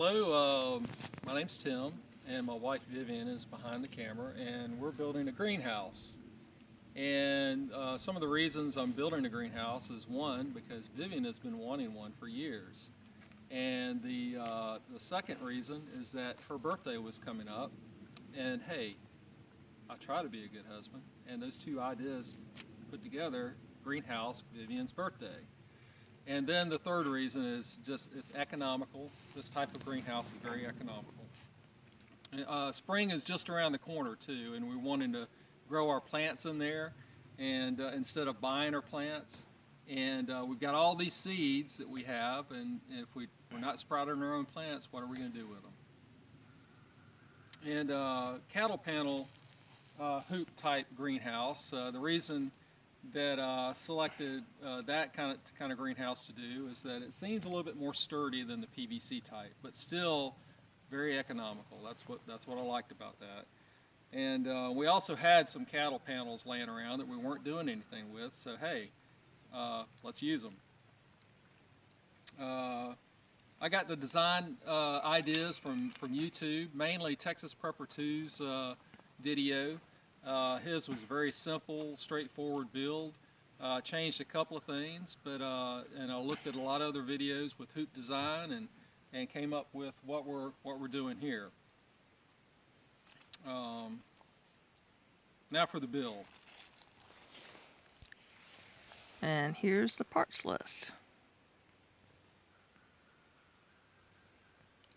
Hello, my name's Tim, and my wife Vivian is behind the camera, and we're building a greenhouse. And some of the reasons I'm building a greenhouse is one, because Vivian has been wanting one for years. And the second reason is that her birthday was coming up, and hey, I try to be a good husband, and those two ideas put together, greenhouse, Vivian's birthday. And then the third reason is just it's economical. This type of greenhouse is very economical. Spring is just around the corner too, and we're wanting to grow our plants in there, and instead of buying our plants. And we've got all these seeds that we have, and if we're not sprouting our own plants, what are we going to do with them? And cattle panel hoop type greenhouse. The reason that selected that kind of greenhouse to do is that it seems a little bit more sturdy than the PVC type, but still very economical. That's what I liked about that. And we also had some cattle panels laying around that we weren't doing anything with, so hey, let's use them. I got the design ideas from YouTube, mainly Texas Prepper 2's video. His was very simple, straightforward build. Changed a couple of things, but and I looked at a lot of other videos with hoop design and came up with what we're doing here. Now for the build. And here's the parts list.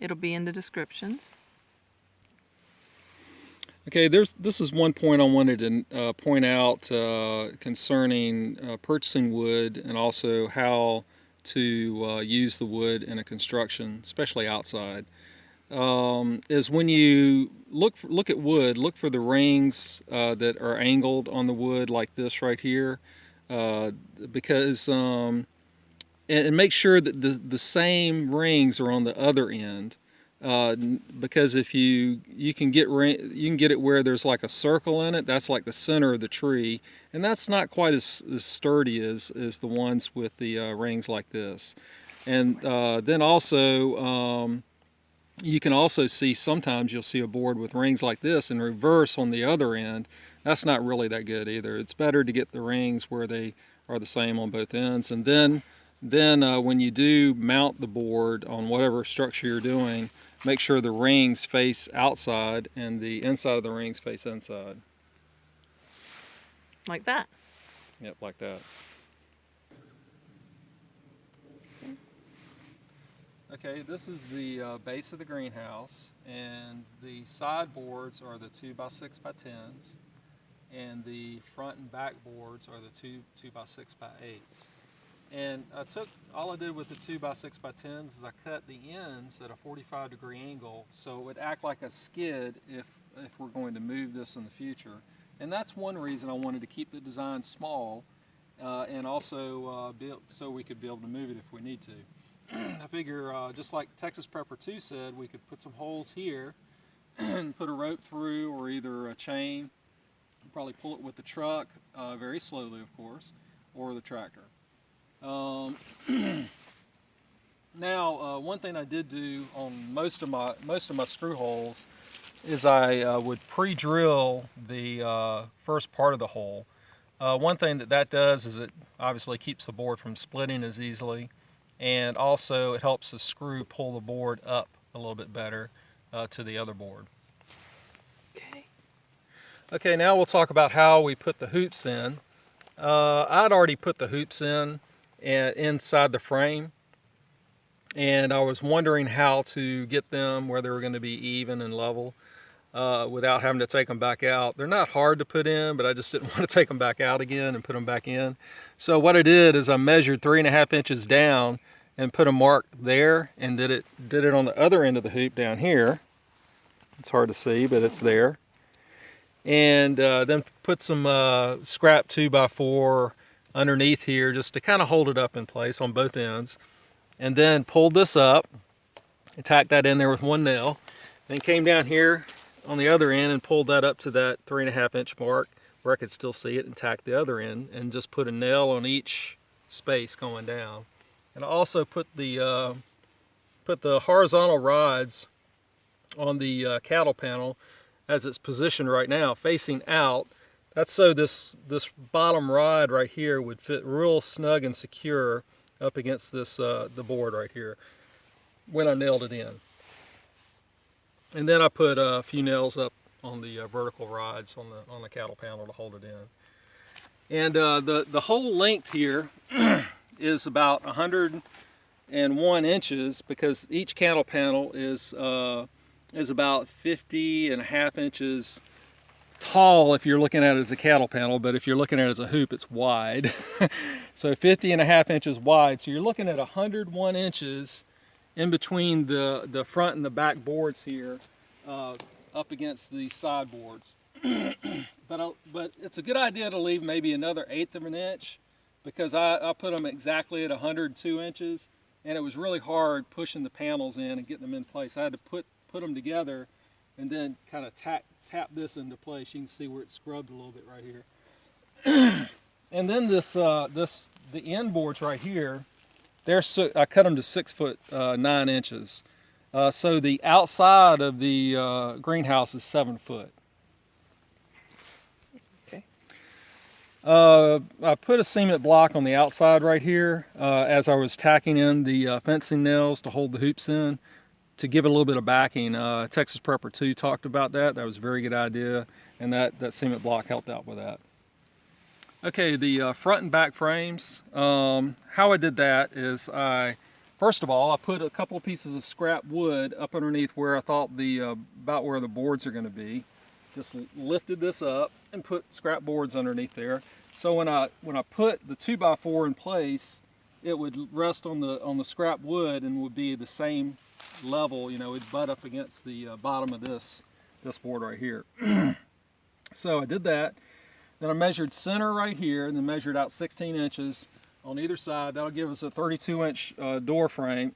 It'll be in the descriptions. Okay, this is one point I wanted to point out concerning purchasing wood, and also how to use the wood in a construction, especially outside. Is when you look at wood, look for the rings that are angled on the wood like this right here, because and make sure that the same rings are on the other end. Because if you can get it where there's like a circle in it, that's like the center of the tree, and that's not quite as sturdy as the ones with the rings like this. And then also you can also see sometimes you'll see a board with rings like this in reverse on the other end. That's not really that good either. It's better to get the rings where they are the same on both ends. And then when you do mount the board on whatever structure you're doing, make sure the rings face outside and the inside of the rings face inside. Like that. Yep, like that. Okay, this is the base of the greenhouse, and the side boards are the 2x6x10s, and the front and back boards are the 2x6x8s. And all I did with the 2x6x10s is I cut the ends at a 45-degree angle, so it would act like a skid if we're going to move this in the future. And that's one reason I wanted to keep the design small, and also so we could be able to move it if we need to. I figure, just like Texas Prepper 2 said, we could put some holes here and put a rope through, or either a chain, probably pull it with the truck, very slowly of course, or the tractor. Now, one thing I did do on most of my screw holes is I would pre-drill the first part of the hole. One thing that does is it obviously keeps the board from splitting as easily, and also it helps the screw pull the board up a little bit better to the other board. Okay, now we'll talk about how we put the hoops in. I'd already put the hoops in inside the frame, and I was wondering how to get them where they were going to be even and level without having to take them back out. They're not hard to put in, but I just didn't want to take them back out again and put them back in. So what I did is I measured 3.5 inches down and put a mark there, and did it on the other end of the hoop down here. It's hard to see, but it's there. And then put some scrap 2x4 underneath here just to kind of hold it up in place on both ends, and then pulled this up and tacked that in there with one nail, then came down here on the other end and pulled that up to that 3.5 inch mark where I could still see it, and tacked the other end, and just put a nail on each space going down. And I also put the put the horizontal rods on the cattle panel as it's positioned right now, facing out. That's so this bottom rod right here would fit real snug and secure up against this the board right here when I nailed it in. And then I put a few nails up on the vertical rods on the cattle panel to hold it in. And the whole length here is about 101 inches because each cattle panel is about 50.5 inches tall if you're looking at it as a cattle panel, but if you're looking at it as a hoop, it's wide. So 50.5 inches wide. So you're looking at 101 inches in between the front and the back boards here, up against these side boards. But it's a good idea to leave maybe another 1/8 of an inch because I put them exactly at 102 inches, and it was really hard pushing the panels in and getting them in place. I had to put them together and then kind of tap this into place. You can see where it's scrubbed a little bit right here. And then the end boards right here, I cut them to 6'9" inches. So the outside of the greenhouse is 7 foot. Okay. I put a cement block on the outside right here as I was tacking in the fencing nails to hold the hoops in, to give it a little bit of backing. Texas Prepper 2 talked about that. That was a very good idea, and that cement block helped out with that. Okay, the front and back frames. How I did that is first of all, I put a couple of pieces of scrap wood up underneath where I thought about where the boards are going to be. Just lifted this up and put scrap boards underneath there. So when I put the 2x4 in place, it would rest on the scrap wood and would be the same level. You know, it'd butt up against the bottom of this board right here. So I did that. Then I measured center right here and then measured out 16 inches on either side. That'll give us a 32-inch door frame,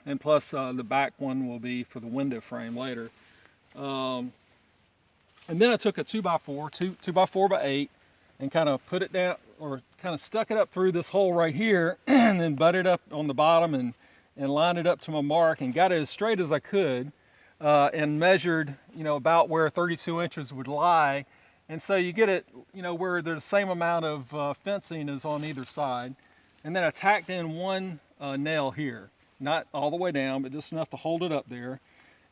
and plus the back one will be for the window frame later. And then I took a 2x4, 2x4x8, and kind of put it down, or kind of stuck it up through this hole right here, and then butted up on the bottom and lined it up to my mark and got it as straight as I could, and measured, about where 32 inches would lie. And so you get it, where there's the same amount of fencing as on either side. And then I tacked in one nail here, not all the way down, but just enough to hold it up there.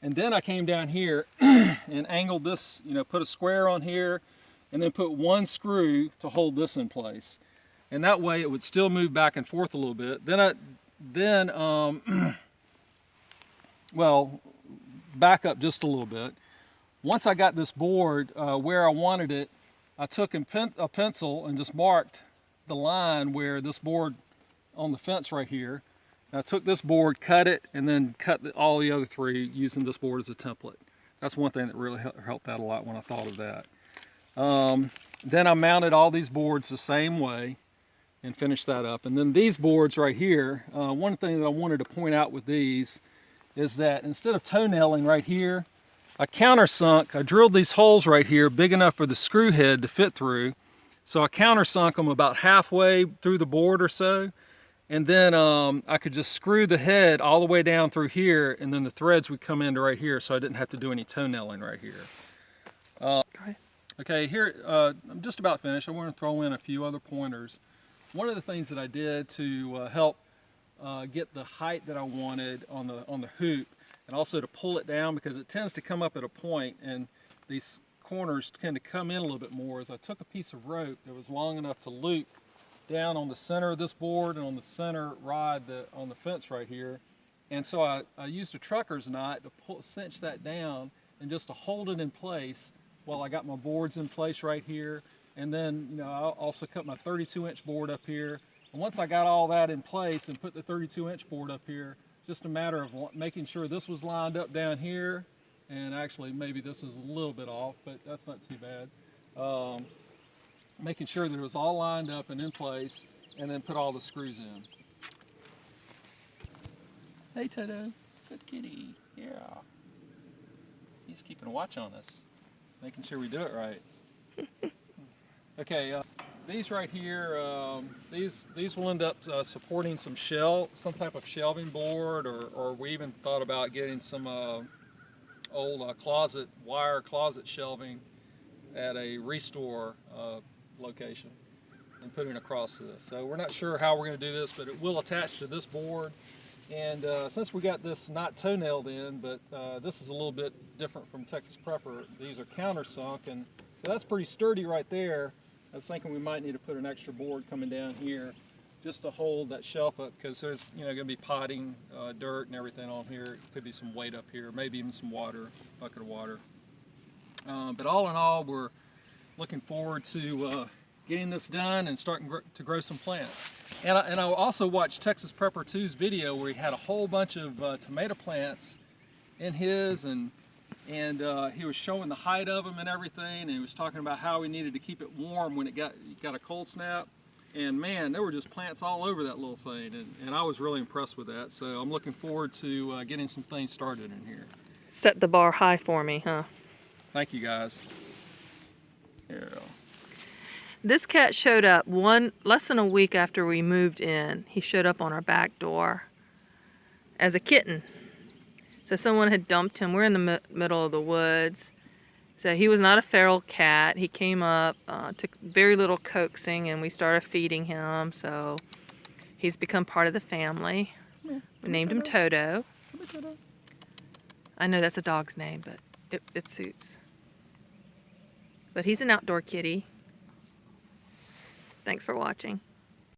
And then I came down here and angled this, put a square on here, and then put one screw to hold this in place. And that way it would still move back and forth a little bit. Well, back up just a little bit. Once I got this board where I wanted it, I took a pencil and just marked the line where this board on the fence right here. And I took this board, cut it, and then cut all the other three using this board as a template. That's one thing that really helped out a lot when I thought of that. Then I mounted all these boards the same way and finished that up. And then these boards right here, one thing that I wanted to point out with these is that instead of toenailing right here, I countersunk. I drilled these holes right here big enough for the screw head to fit through. So I countersunk them about halfway through the board or so. And then I could just screw the head all the way down through here, and then the threads would come into right here, so I didn't have to do any toenailing right here. Okay, here, I'm just about finished. I want to throw in a few other pointers. One of the things that I did to help get the height that I wanted on the hoop, and also to pull it down because it tends to come up at a point and these corners tend to come in a little bit more, is I took a piece of rope that was long enough to loop down on the center of this board and on the center rod on the fence right here. And so I used a trucker's knot to cinch that down and just to hold it in place while I got my boards in place right here. And then, I also cut my 32-inch board up here. And once I got all that in place and put the 32-inch board up here, just a matter of making sure this was lined up down here, and actually maybe this is a little bit off, but that's not too bad. Making sure that it was all lined up and in place, and then put all the screws in. Hey Toto, good kitty, yeah. He's keeping a watch on us, making sure we do it right. Okay, these right here, these will end up supporting some type of shelving board, or we even thought about getting some old wire closet shelving at a restore location and putting across this. So we're not sure how we're going to do this, but it will attach to this board. And since we got this not toe-nailed in, but this is a little bit different from Texas Prepper, these are countersunk, and so that's pretty sturdy right there. I was thinking we might need to put an extra board coming down here just to hold that shelf up, because there's going to be potting, dirt and everything on here. Could be some weight up here, maybe even some water, bucket of water. But all in all, we're looking forward to getting this done and starting to grow some plants. And I also watched Texas Prepper 2's video where he had a whole bunch of tomato plants in his, and he was showing the height of them and everything, and he was talking about how we needed to keep it warm when it got a cold snap. And man, there were just plants all over that little thing, and I was really impressed with that. So I'm looking forward to getting some things started in here. Set the bar high for me, huh? Thank you, guys. Here. This cat showed up less than a week after we moved in. He showed up on our back door as a kitten. So someone had dumped him. We're in the middle of the woods. So he was not a feral cat. He came up, took very little coaxing, and we started feeding him. So he's become part of the family. We named him Toto. I know that's a dog's name, but it suits. But he's an outdoor kitty. Thanks for watching.